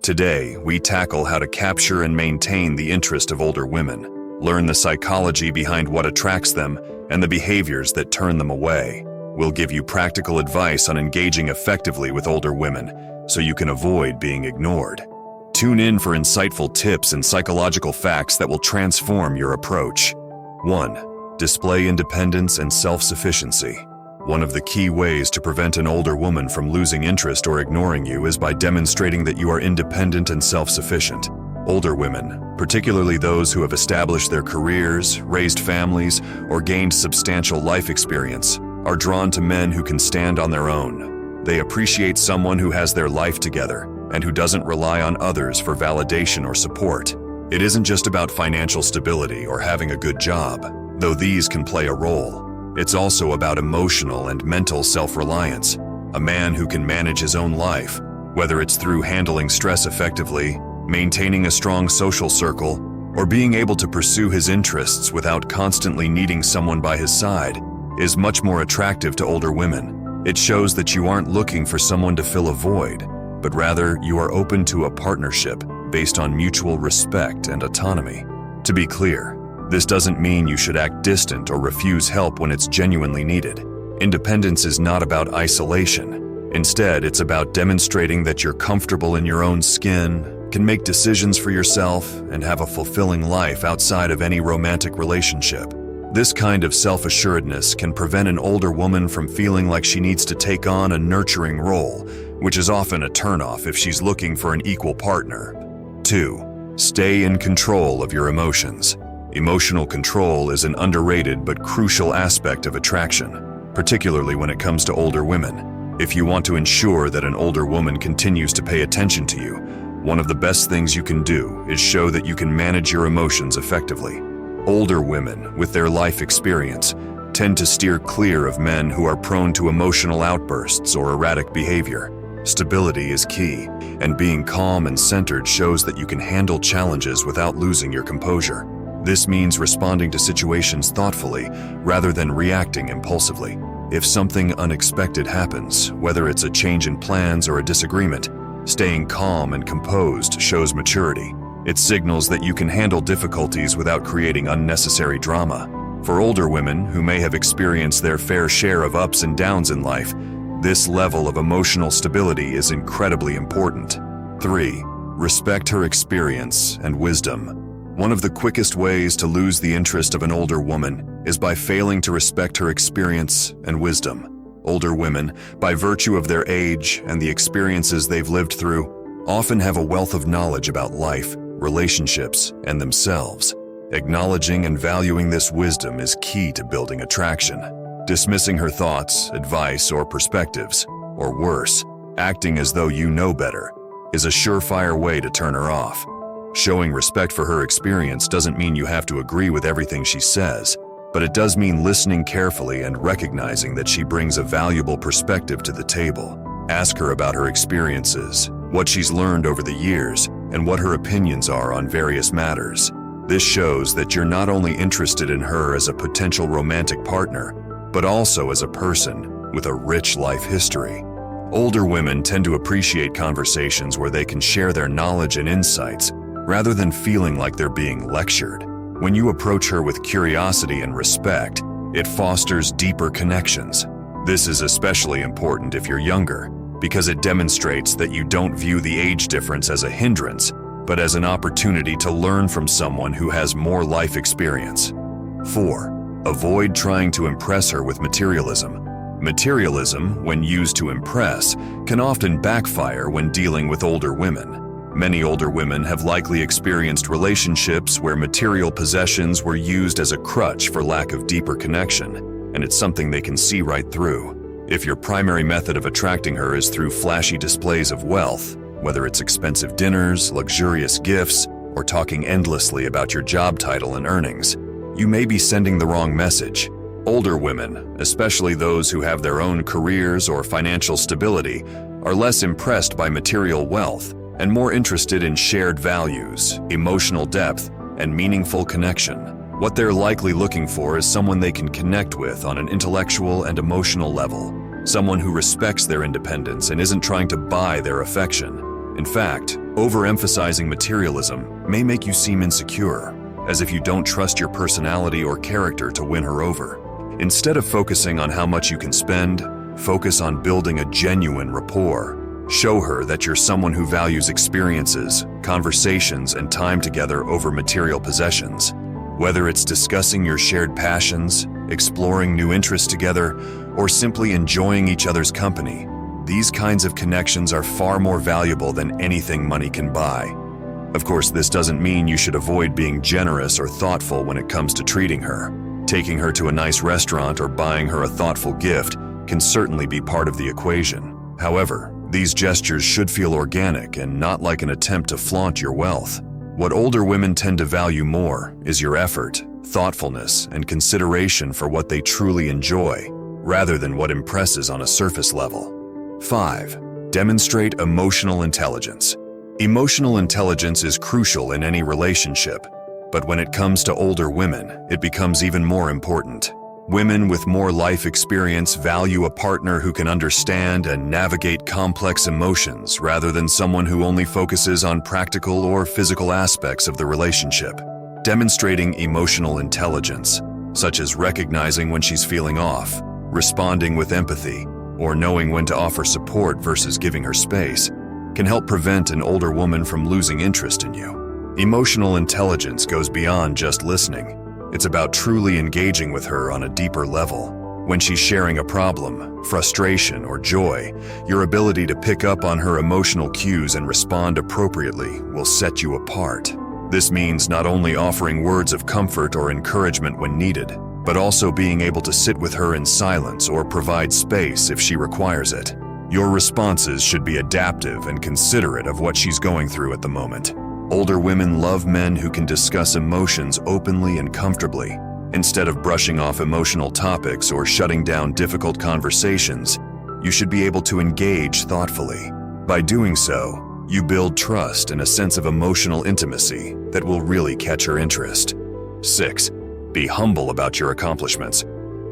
Today, we tackle how to capture and maintain the interest of older women, learn the psychology behind what attracts them, and the behaviors that turn them away. We'll give you practical advice on engaging effectively with older women so you can avoid being ignored. Tune in for insightful tips and psychological facts that will transform your approach. 1. Display independence and self-sufficiency. One of the key ways to prevent an older woman from losing interest or ignoring you is by demonstrating that you are independent and self-sufficient. Older women, particularly those who have established their careers, raised families, or gained substantial life experience, are drawn to men who can stand on their own. They appreciate someone who has their life together and who doesn't rely on others for validation or support. It isn't just about financial stability or having a good job, though these can play a role. It's also about emotional and mental self-reliance, a man who can manage his own life, whether it's through handling stress effectively, maintaining a strong social circle, or being able to pursue his interests without constantly needing someone by his side, is much more attractive to older women. It shows that you aren't looking for someone to fill a void, but rather you are open to a partnership based on mutual respect and autonomy. To be clear, this doesn't mean you should act distant or refuse help when it's genuinely needed. Independence is not about isolation. Instead, it's about demonstrating that you're comfortable in your own skin, can make decisions for yourself, and have a fulfilling life outside of any romantic relationship. This kind of self-assuredness can prevent an older woman from feeling like she needs to take on a nurturing role, which is often a turnoff if she's looking for an equal partner. 2. Stay in control of your emotions. Emotional control is an underrated but crucial aspect of attraction, particularly when it comes to older women. If you want to ensure that an older woman continues to pay attention to you, one of the best things you can do is show that you can manage your emotions effectively. Older women, with their life experience, tend to steer clear of men who are prone to emotional outbursts or erratic behavior. Stability is key, and being calm and centered shows that you can handle challenges without losing your composure. This means responding to situations thoughtfully rather than reacting impulsively. If something unexpected happens, whether it's a change in plans or a disagreement, staying calm and composed shows maturity. It signals that you can handle difficulties without creating unnecessary drama. For older women who may have experienced their fair share of ups and downs in life, this level of emotional stability is incredibly important. 3. Respect her experience and wisdom. One of the quickest ways to lose the interest of an older woman is by failing to respect her experience and wisdom. Older women, by virtue of their age and the experiences they've lived through, often have a wealth of knowledge about life, relationships, and themselves. Acknowledging and valuing this wisdom is key to building attraction. Dismissing her thoughts, advice, or perspectives, or worse, acting as though you know better, is a surefire way to turn her off. Showing respect for her experience doesn't mean you have to agree with everything she says, but it does mean listening carefully and recognizing that she brings a valuable perspective to the table. Ask her about her experiences, what she's learned over the years, and what her opinions are on various matters. This shows that you're not only interested in her as a potential romantic partner, but also as a person with a rich life history. Older women tend to appreciate conversations where they can share their knowledge and insights, rather than feeling like they're being lectured. When you approach her with curiosity and respect, it fosters deeper connections. This is especially important if you're younger, because it demonstrates that you don't view the age difference as a hindrance, but as an opportunity to learn from someone who has more life experience. 4. Avoid trying to impress her with materialism. Materialism, when used to impress, can often backfire when dealing with older women. Many older women have likely experienced relationships where material possessions were used as a crutch for lack of deeper connection, and it's something they can see right through. If your primary method of attracting her is through flashy displays of wealth, whether it's expensive dinners, luxurious gifts, or talking endlessly about your job title and earnings, you may be sending the wrong message. Older women, especially those who have their own careers or financial stability, are less impressed by material wealth and more interested in shared values, emotional depth, and meaningful connection. What they're likely looking for is someone they can connect with on an intellectual and emotional level, someone who respects their independence and isn't trying to buy their affection. In fact, overemphasizing materialism may make you seem insecure, as if you don't trust your personality or character to win her over. Instead of focusing on how much you can spend, focus on building a genuine rapport. Show her that you're someone who values experiences, conversations, and time together over material possessions. Whether it's discussing your shared passions, exploring new interests together, or simply enjoying each other's company, these kinds of connections are far more valuable than anything money can buy. Of course, this doesn't mean you should avoid being generous or thoughtful when it comes to treating her. Taking her to a nice restaurant or buying her a thoughtful gift can certainly be part of the equation. However, these gestures should feel organic and not like an attempt to flaunt your wealth. What older women tend to value more is your effort, thoughtfulness, and consideration for what they truly enjoy, rather than what impresses on a surface level. 5. Demonstrate emotional intelligence. Emotional intelligence is crucial in any relationship, but when it comes to older women, it becomes even more important. Women with more life experience value a partner who can understand and navigate complex emotions rather than someone who only focuses on practical or physical aspects of the relationship. Demonstrating emotional intelligence, such as recognizing when she's feeling off, responding with empathy, or knowing when to offer support versus giving her space, can help prevent an older woman from losing interest in you. Emotional intelligence goes beyond just listening. It's about truly engaging with her on a deeper level. When she's sharing a problem, frustration, or joy, your ability to pick up on her emotional cues and respond appropriately will set you apart. This means not only offering words of comfort or encouragement when needed, but also being able to sit with her in silence or provide space if she requires it. Your responses should be adaptive and considerate of what she's going through at the moment. Older women love men who can discuss emotions openly and comfortably. Instead of brushing off emotional topics or shutting down difficult conversations, you should be able to engage thoughtfully. By doing so, you build trust and a sense of emotional intimacy that will really catch her interest. 6. Be humble about your accomplishments.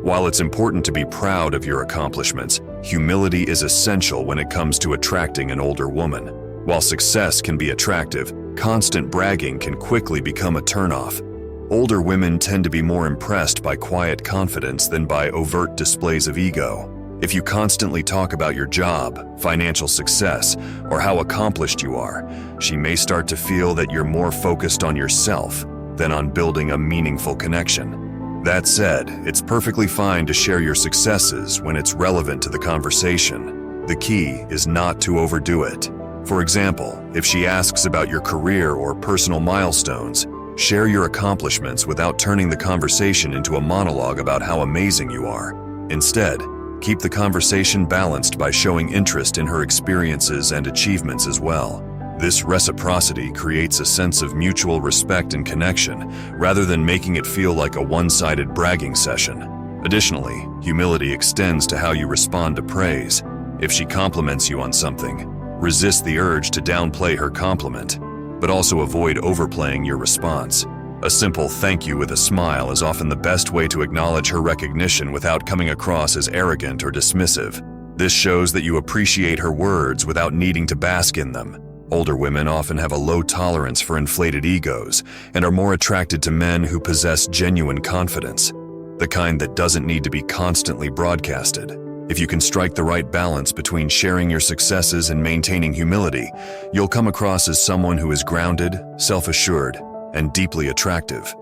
While it's important to be proud of your accomplishments, humility is essential when it comes to attracting an older woman. While success can be attractive, constant bragging can quickly become a turnoff. Older women tend to be more impressed by quiet confidence than by overt displays of ego. If you constantly talk about your job, financial success, or how accomplished you are, she may start to feel that you're more focused on yourself than on building a meaningful connection. That said, it's perfectly fine to share your successes when it's relevant to the conversation. The key is not to overdo it. For example, if she asks about your career or personal milestones, share your accomplishments without turning the conversation into a monologue about how amazing you are. Instead, keep the conversation balanced by showing interest in her experiences and achievements as well. This reciprocity creates a sense of mutual respect and connection, rather than making it feel like a one-sided bragging session. Additionally, humility extends to how you respond to praise. If she compliments you on something, resist the urge to downplay her compliment, but also avoid overplaying your response. A simple thank you with a smile is often the best way to acknowledge her recognition without coming across as arrogant or dismissive. This shows that you appreciate her words without needing to bask in them. Older women often have a low tolerance for inflated egos and are more attracted to men who possess genuine confidence, the kind that doesn't need to be constantly broadcasted. If you can strike the right balance between sharing your successes and maintaining humility, you'll come across as someone who is grounded, self-assured, and deeply attractive.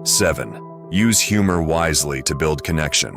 7. Use humor wisely to build connection.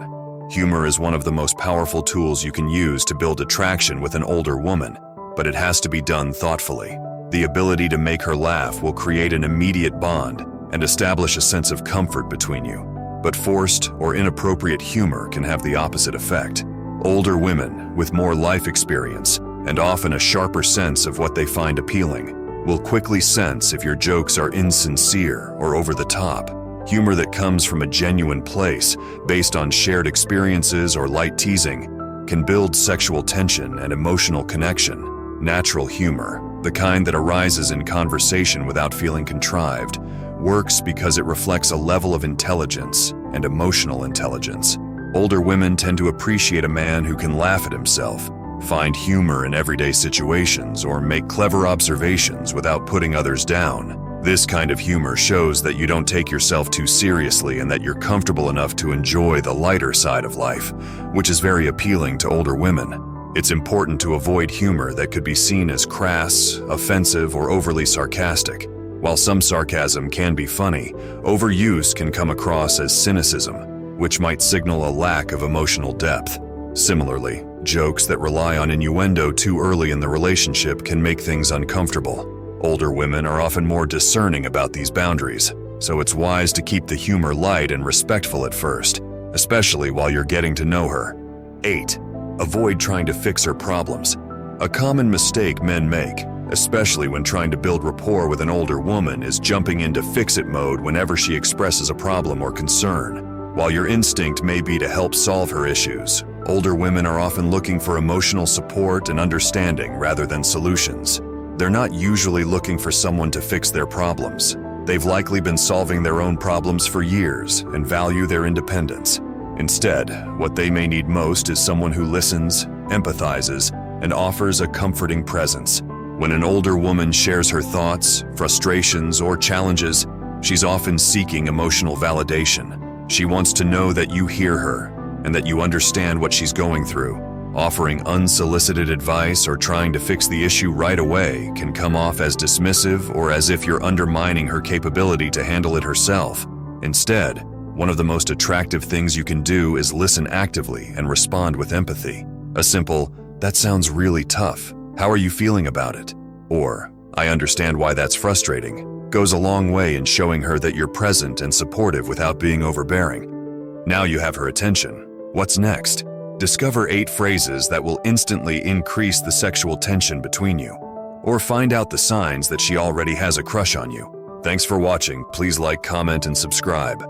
Humor is one of the most powerful tools you can use to build attraction with an older woman, but it has to be done thoughtfully. The ability to make her laugh will create an immediate bond and establish a sense of comfort between you. But forced or inappropriate humor can have the opposite effect. Older women, with more life experience and often a sharper sense of what they find appealing, will quickly sense if your jokes are insincere or over the top. Humor that comes from a genuine place, based on shared experiences or light teasing, can build sexual tension and emotional connection. Natural humor, the kind that arises in conversation without feeling contrived, works because it reflects a level of intelligence and emotional intelligence. Older women tend to appreciate a man who can laugh at himself, find humor in everyday situations, or make clever observations without putting others down. This kind of humor shows that you don't take yourself too seriously and that you're comfortable enough to enjoy the lighter side of life, which is very appealing to older women. It's important to avoid humor that could be seen as crass, offensive, or overly sarcastic. While some sarcasm can be funny, overuse can come across as cynicism, which might signal a lack of emotional depth. Similarly, jokes that rely on innuendo too early in the relationship can make things uncomfortable. Older women are often more discerning about these boundaries, so it's wise to keep the humor light and respectful at first, especially while you're getting to know her. 8. Avoid trying to fix her problems. A common mistake men make, especially when trying to build rapport with an older woman, is jumping into fix-it mode whenever she expresses a problem or concern. While your instinct may be to help solve her issues, older women are often looking for emotional support and understanding rather than solutions. They're not usually looking for someone to fix their problems. They've likely been solving their own problems for years and value their independence. Instead, what they may need most is someone who listens, empathizes, and offers a comforting presence. When an older woman shares her thoughts, frustrations, or challenges, she's often seeking emotional validation. She wants to know that you hear her and that you understand what she's going through. Offering unsolicited advice or trying to fix the issue right away can come off as dismissive or as if you're undermining her capability to handle it herself. Instead, one of the most attractive things you can do is listen actively and respond with empathy. A simple, "That sounds really tough. How are you feeling about it?" or "I understand why that's frustrating," goes a long way in showing her that you're present and supportive without being overbearing. Now you have her attention. What's next? Discover 8 phrases that will instantly increase the sexual tension between you. Or find out the signs that she already has a crush on you. Thanks for watching. Please like, comment, and subscribe.